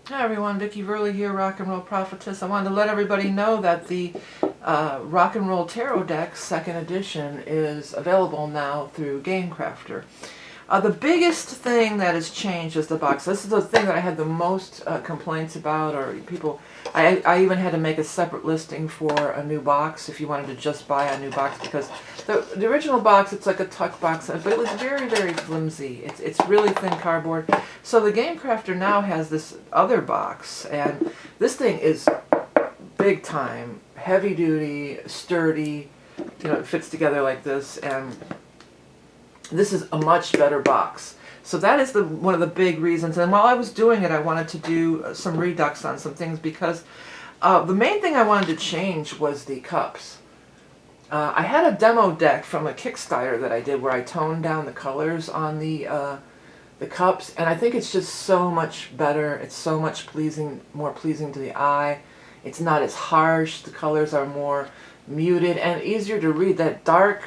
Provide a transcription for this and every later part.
Hi everyone, Vickie Verlie here, Rock and Roll Prophetess. I wanted to let everybody know that the Rock and Roll Tarot deck, second edition, is available now through GameCrafter. The biggest thing that has changed is the box. This is the thing that I had the most complaints about, or people. I even had to make a separate listing for a new box if you wanted to just buy a new box, because the original box, it's like a tuck box, but it was very, very flimsy. It's really thin cardboard. So the Game Crafter now has this other box, and this thing is big time, heavy duty, sturdy. You know, it fits together like this, and this is a much better box. So that is one of the big reasons. And while I was doing it, I wanted to do some redux on some things, because the main thing I wanted to change was the cups. I had a demo deck from a Kickstarter that I did where I toned down the colors on the cups, and I think it's just so much better. It's so much more pleasing to the eye. It's not as harsh. The colors are more muted and easier to read. That dark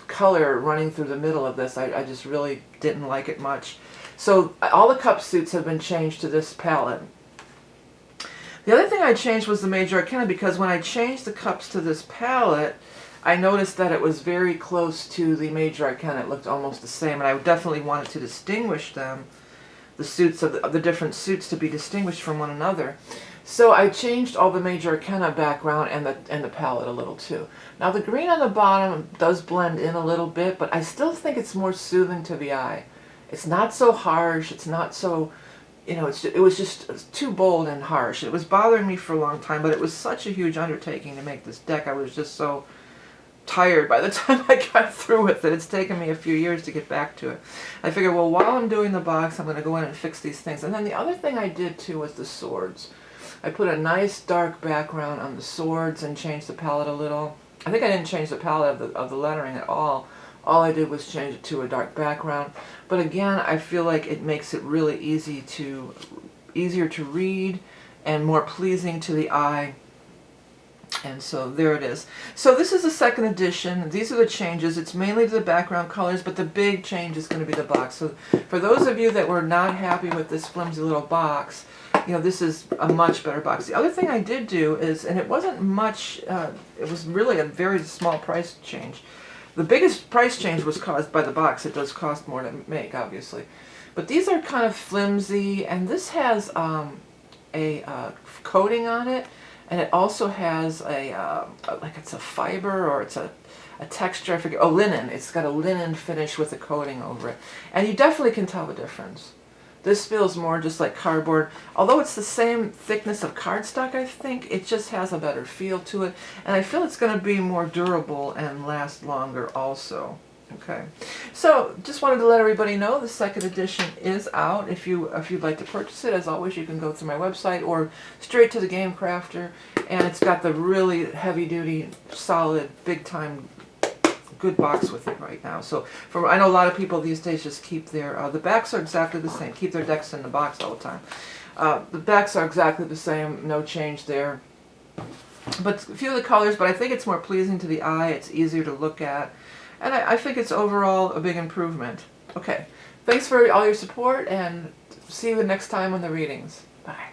color running through the middle of this, I just really didn't like it much. So all the cup suits have been changed to this palette. The other thing I changed was the Major Arcana, because when I changed the cups to this palette, I noticed that it was very close to the Major Arcana. It looked almost the same, and I definitely wanted to distinguish them, the suits of the different suits, to be distinguished from one another. So I changed all the Major Arcana background and the palette a little too. Now the green on the bottom does blend in a little bit, but I still think it's more soothing to the eye. It's not so harsh. It's not so, you know, it was just too bold and harsh. It was bothering me for a long time, but it was such a huge undertaking to make this deck. I was just so tired by the time I got through with it. It's taken me a few years to get back to it. I figured, well, while I'm doing the box, I'm going to go in and fix these things. And then the other thing I did too was the swords. I put a nice dark background on the swords and changed the palette a little. I think I didn't change the palette of the lettering at all. All I did was change it to a dark background. But again, I feel like it makes it really easier to read and more pleasing to the eye. And so there it is. So this is the second edition. These are the changes. It's mainly the background colors, but the big change is going to be the box. So for those of you that were not happy with this flimsy little box, you know, this is a much better box. The other thing I did do is, and it wasn't much, it was really a very small price change. The biggest price change was caused by the box. It does cost more to make, obviously. But these are kind of flimsy, and this has a coating on it. And it also has like it's a fiber, or it's a texture, I forget, linen. It's got a linen finish with a coating over it. And you definitely can tell the difference. This feels more just like cardboard. Although it's the same thickness of cardstock, I think, it just has a better feel to it. And I feel it's going to be more durable and last longer also. Okay, so just wanted to let everybody know the second edition is out. If you'd like to purchase it, as always, you can go through my website or straight to the Game Crafter, and it's got the really heavy-duty, solid, big-time, good box with it right now. So I know a lot of people these days just keep their the backs are exactly the same. Keep their decks in the box all the time. The backs are exactly the same. No change there. But a few of the colors. But I think it's more pleasing to the eye. It's easier to look at. And I think it's overall a big improvement. Okay, thanks for all your support, and see you next time on the readings. Bye.